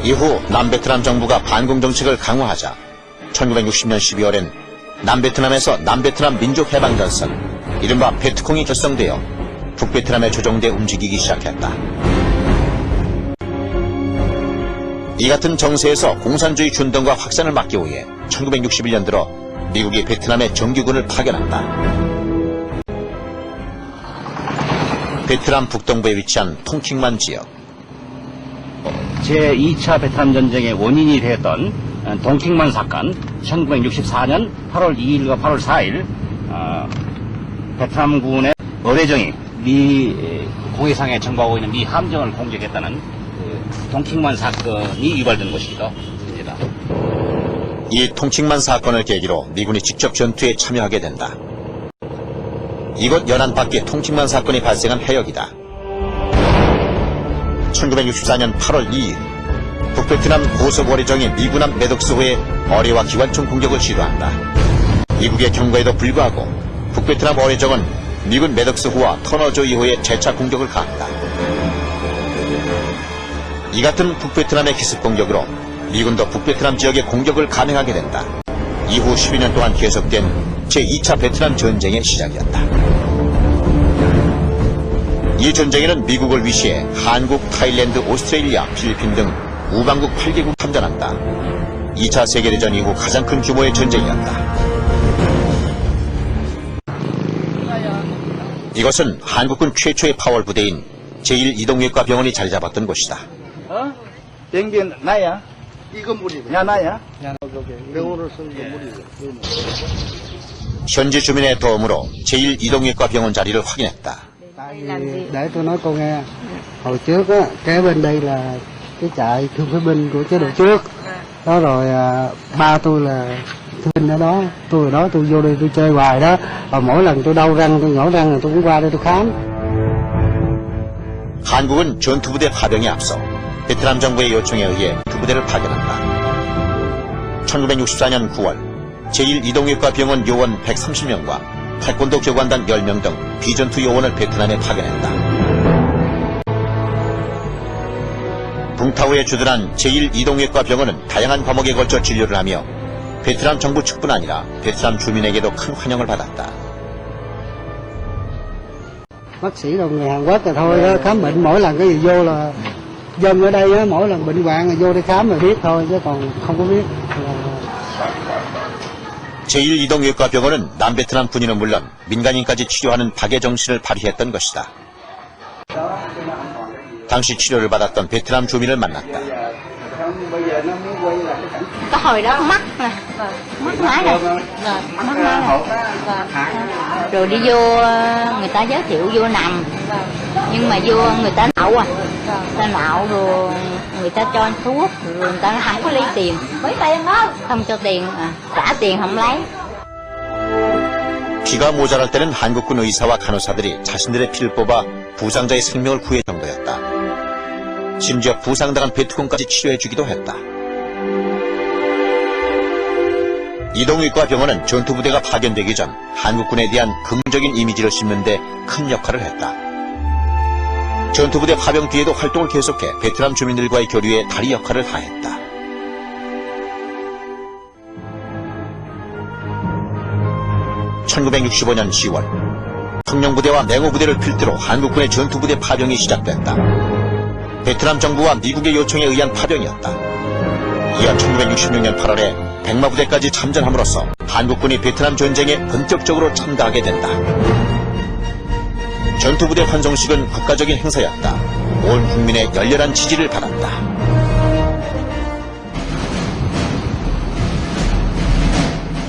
이후 남베트남 정부가 반공 정책을 강화하자 1960년 12월엔 남베트남에서 남베트남 민족해방전선, 이른바 베트콩이 결성되어 북베트남에 조정돼 움직이기 시작했다. 이 같은 정세에서 공산주의 준동과 확산을 막기 위해 1961년 들어 미국이 베트남에 정규군을 파견한다. 베트남 북동부에 위치한 통킹만 지역. 제2차 베트남 전쟁의 원인이 되었던 동킹만 사건, 1964년 8월 2일과 8월 4일 베트남군의 어뢰정이 미 공해상에 정박하고 있는 미 함정을 공격했다는 동킹만 사건이 유발된 것이기도 합니다. 이 통킹만 사건을 계기로 미군이 직접 전투에 참여하게 된다. 이곳 연안 밖에 통킹만 사건이 발생한 해역이다. 1964년 8월 2일 북베트남 고속어뢰정이 미군 함 매덕스호에 어뢰와 기관총 공격을 시도한다. 미국의 경고에도 불구하고 북베트남 어뢰정은 미군 매덕스호와 터너조 2호에 재차 공격을 가한다. 이 같은 북베트남의 기습 공격으로 미군도 북베트남 지역에 공격을 감행하게 된다. 이후 12년 동안 계속된 제2차 베트남 전쟁의 시작이었다. 이 전쟁에는 미국을 위시해 한국, 타일랜드, 오스트레일리아, 필리핀 등 우방국 8개국 참전한다. 2차 세계대전 이후 가장 큰 규모의 전쟁이었다. 이것은 한국군 최초의 파월 부대인 제1이동외과 병원이 자리 잡았던 곳이다. 땡기는 나야? 이건 물이고. 야 나야? 병원을 쓰는 게 물이고. 현지 주민의 도움으로 제1이동외과 병원 자리를 확인했다. Để tôi nói cô nghe, hồi trước á, kế bên đây là cái trại thương phế binh của chế độ trước. Đó rồi ba tôi là thương binh ở đó, tôi ở đó tôi vô đây tôi chơi hoài đó. Và mỗi lần tôi đau răng, tôi nhổ răng là tôi cũng qua đây tôi khám. 한국은 전투부대 파병에 앞서 베트남 정부의 요청에 의해 부대를 파견한다. 1964년 9월 제1이동외과 병원 요원 130명과 태권도 교관단 10명 등 비전투 요원을 베트남에 파견했다. 붕타오에 주둔한 제1이동외과 병원은 다양한 과목에 걸쳐 진료를 하며 베트남 정부 측뿐 아니라 베트남 주민에게도 큰 환영을 받았다. Bác sĩ đồng người Hàn Quốc là thôi đó, khám bệnh mỗi lần cái gì vô là dân ở đây á, mỗi lần bệnh hoạn là vô đây khám là biết thôi chứ còn không có biết. 제1이동외과 병원은 남베트남 군인은 물론 민간인까지 치료하는 박애 정신을 발휘했던 것이다. 당시 치료를 받았던 베트남 주민을 만났다. Có hồi đó mắc nè, mắc mái nè, mắc mái nè. Rồi đi vô người ta giới thiệu vô nằm, nhưng mà vô người ta nạo người ta nạo rồi người ta cho thuốc, rồi người ta không có lấy tiền, không cho tiền, trả tiền không lấy. 피가 모자랄 때는 한국군 의사와 간호사들이 자신들의 피를 뽑아 부상자의 생명을 구해 정도였다. 심지어 부상당한 베트콩까지 치료해주기도 했다. 이동외과 병원은 전투부대가 파견되기 전 한국군에 대한 긍정적인 이미지를 심는 데 큰 역할을 했다. 전투부대 파병 뒤에도 활동을 계속해 베트남 주민들과의 교류에 다리 역할을 다했다. (1965년 10월) 청룡부대와 맹호부대를 필두로 한국군의 전투부대 파병이 시작됐다. 베트남 정부와 미국의 요청에 의한 파병이었다. 이어 1966년 8월에 백마부대까지 참전함으로써 한국군이 베트남 전쟁에 본격적으로 참가하게 된다. 전투부대 환송식은 국가적인 행사였다. 온 국민의 열렬한 지지를 받았다.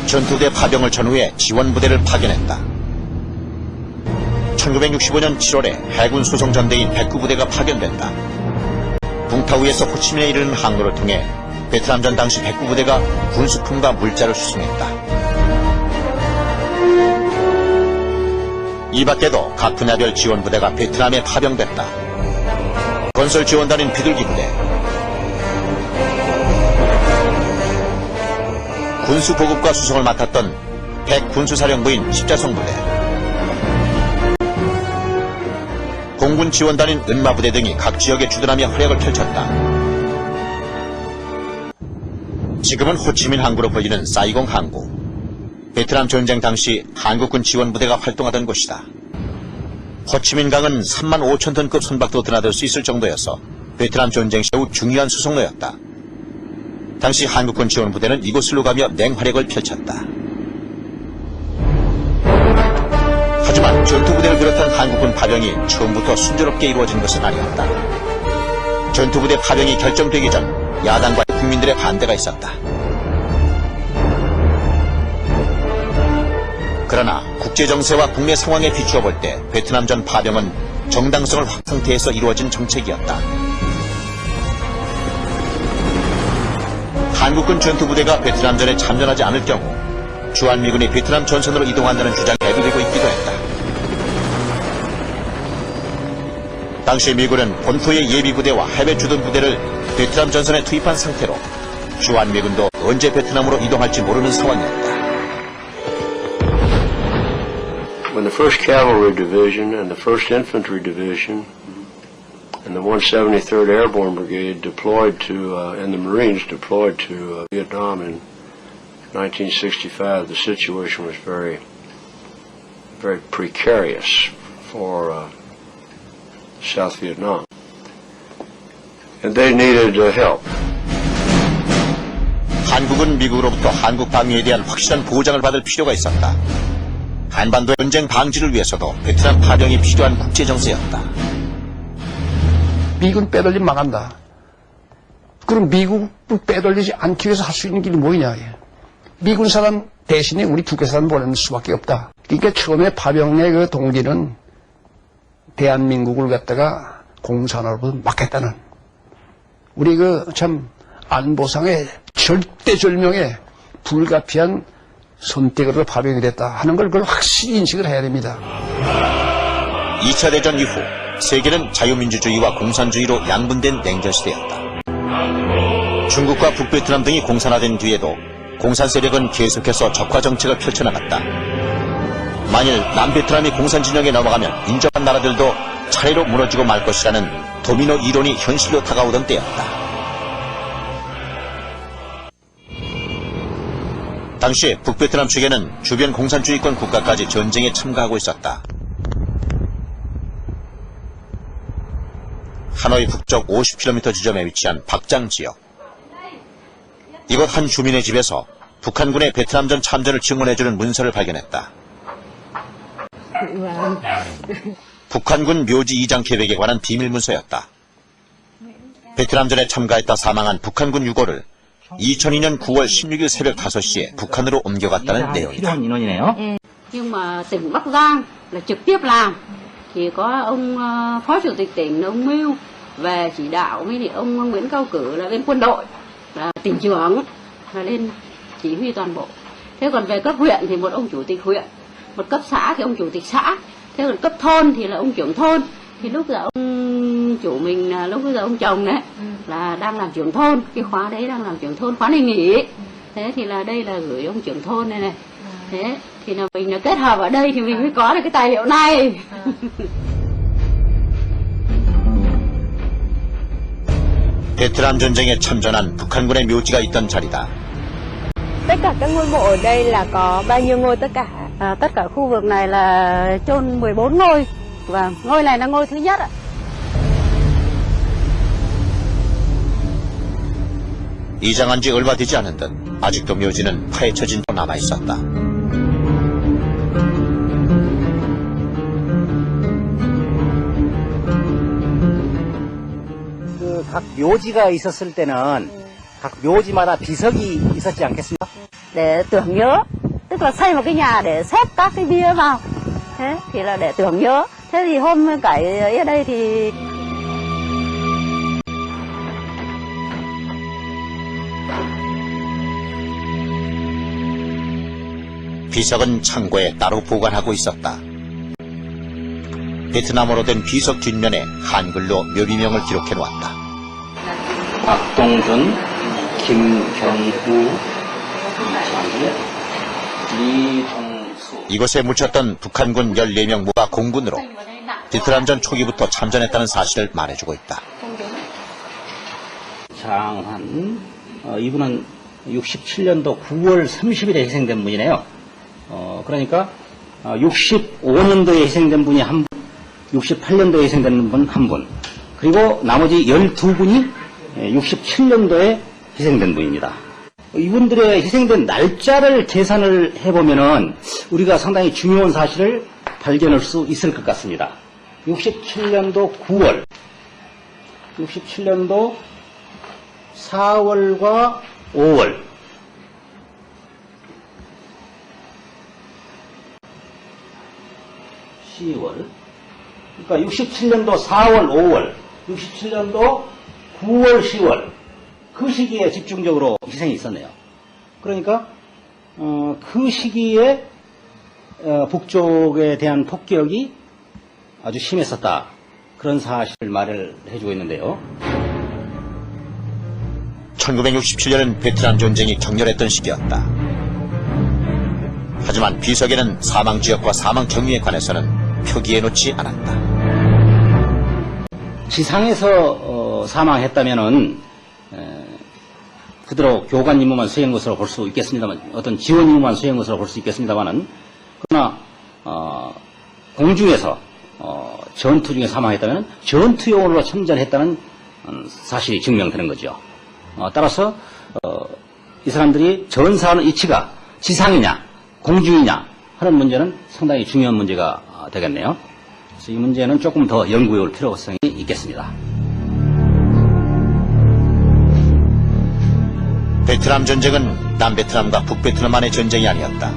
전투부대 파병을 전후해 지원부대를 파견했다. 1965년 7월에 해군 수송전대인 백구부대가 파견된다. 붕타우에서 호치민에 이르는 항로를 통해 베트남전 당시 백구부대가 군수품과 물자를 수송했다. 이 밖에도 각 분야별 지원부대가 베트남에 파병됐다. 건설지원단인 비둘기부대, 군수보급과 수송을 맡았던 백군수사령부인 십자성부대, 공군지원단인 은마부대 등이 각 지역에 주둔하며 활약을 펼쳤다. 지금은 호치민 항구로 불리는 사이공 항구. 베트남 전쟁 당시 한국군 지원부대가 활동하던 곳이다. 호치민강은 3만 5천 톤급 선박도 드나들 수 있을 정도여서 베트남 전쟁 시 매우 중요한 수송로였다. 당시 한국군 지원부대는 이곳을 오가며 맹활약을 펼쳤다. 하지만 전투부대를 비롯한 한국군 파병이 처음부터 순조롭게 이루어진 것은 아니었다. 전투부대 파병이 결정되기 전 야당과 국민들의 반대가 있었다. 그러나 국제정세와 국내 상황에 비추어 볼 때 베트남전 파병은 정당성을 확상태에서 이루어진 정책이었다. 한국군 전투부대가 베트남전에 참전하지 않을 경우 주한미군이 베트남 전선으로 이동한다는 주장이 대두되고 있기도 했다. 당시 미군은 본토의 예비부대와 해외 주둔부대를 베트남 전선에 투입한 상태로 주한미군도 언제 베트남으로 이동할지 모르는 상황이었다. When the 1st Cavalry Division and the 1st Infantry Division and the 173rd Airborne Brigade deployed to, and the Marines deployed to Vietnam in 1965, the situation was very, very precarious for South Vietnam. And they needed help. 한국은 미국으로부터 한국 방위에 대한 확실한 보장을 받을 필요가 있었다. 한반도의 전쟁 방지를 위해서도 베트남 파병이 필요한 국제정세였다. 미군 빼돌리면 망한다. 그럼 미국 빼돌리지 않기 위해서 할 수 있는 길이 뭐냐. 미군 사람 대신에 우리 국외 사람 보내는 수밖에 없다. 그러니까 처음에 파병의 그 동기는 대한민국을 갖다가 공산화로 막겠다는 우리 그 참 안보상의 절대절명의 불가피한 선택으로 파병이 됐다 하는 걸 그걸 확실히 인식을 해야 됩니다. 2차 대전 이후 세계는 자유민주주의와 공산주의로 양분된 냉전시대였다. 중국과 북베트남 등이 공산화된 뒤에도 공산 세력은 계속해서 적화 정책을 펼쳐나갔다. 만일 남베트남이 공산 진영에 넘어가면 인접한 나라들도 차례로 무너지고 말 것이라는 도미노 이론이 현실로 다가오던 때였다. 당시 북베트남 측에는 주변 공산주의권 국가까지 전쟁에 참가하고 있었다. 하노이 북쪽 50km 지점에 위치한 박장 지역. 이곳 한 주민의 집에서 북한군의 베트남전 참전을 증언해주는 문서를 발견했다. 북한군 묘지 이장 계획에 관한 비밀 문서였다. 베트남전에 참가했다 사망한 북한군 유고를 2002년 9월 16일 새벽 5시에 북한으로 옮겨갔다는 내용이다. 필요한 인원이네요. Nhưng mà tỉnh Bắc Giang là trực tiếp làm thì có ông phó chủ tịch tỉnh là ông Mưu về chỉ đạo với thì ông Nguyễn Cao Cử là bên quân đội là tỉnh trưởng là lên chỉ huy toàn bộ. Thế còn về cấp huyện thì một ông chủ tịch huyện, một cấp xã thì ông chủ tịch xã, thế còn cấp thôn thì là ông trưởng thôn. Thì lúc giờ ông chủ mình là lúc bây giờ ông chồng đấy là đang làm trưởng thôn, cái khóa đấy đang làm trưởng thôn, khóa này nghỉ. Thế thì là đây là gửi ông trưởng thôn này này. Thế thì là mình là kết hợp ở đây thì mình mới có được cái tài liệu này. 베트남 전쟁에 참전한 북한군의 묘지가 있던 자리다. Tất cả các ngôi mộ ở đây là có bao nhiêu ngôi tất cả? Tất cả khu vực này là chôn 14 ngôi. Và ngôi này là ngôi thứ nhất ạ. 이장한 지 얼마 되지 않은 듯 아직도 묘지는 파헤쳐진 채 남아 있었다. 그 각 묘지가 있었을 때는 각 묘지마다 비석이 있었지 않겠습니까? Để tưởng nhớ. Tức là xây một cái nhà để xếp các cái bia vào. Thế thì là để tưởng nhớ. Thế thì hôm cải ở đây thì 비석은 창고에 따로 보관하고 있었다. 베트남어로 된 비석 뒷면에 한글로 묘비명을 기록해 놓았다. 박동준, 김경우, 이창희, 이종수. 이곳에 묻혔던 북한군 14명 무가 공군으로 베트남전 초기부터 참전했다는 사실을 말해주고 있다. 장한, 이분은 67년도 9월 30일에 희생된 분이네요. 그러니까 65년도에 희생된 분이 한 분, 68년도에 희생된 분 한 분, 그리고 나머지 12분이 67년도에 희생된 분입니다. 이분들의 희생된 날짜를 계산을 해보면은 우리가 상당히 중요한 사실을 발견할 수 있을 것 같습니다. 67년도 9월, 67년도 4월과 5월, 10월, 그러니까 67년도 4월, 5월, 67년도 9월, 10월, 그 시기에 집중적으로 희생이 있었네요. 그러니까 그 시기에 북쪽에 대한 폭격이 아주 심했었다. 그런 사실을 말을 해주고 있는데요. 1967년은 베트남 전쟁이 격렬했던 시기였다. 하지만 비석에는 사망 지역과 사망 경위에 관해서는 표기해 놓지 않았다. 지상에서 사망했다면은 그대로 교관 임무만 수행한 것으로 볼 수 있겠습니다만, 어떤 지원 임무만 수행한 것으로 볼 수 있겠습니다만은, 그러나 공중에서 전투 중에 사망했다면 전투용으로 참전했다는 사실이 증명되는 거죠. 따라서 이 사람들이 전사하는 위치가 지상이냐 공중이냐 하는 문제는 상당히 중요한 문제가 되겠네요. 그래서 이 문제는 조금 더 연구해 올 필요성이 있겠습니다. 베트남 전쟁은 남베트남과 북베트남만의 전쟁이 아니었다.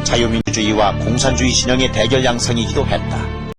자유민주주의와 공산주의 진영의 대결 양상이기도 했다.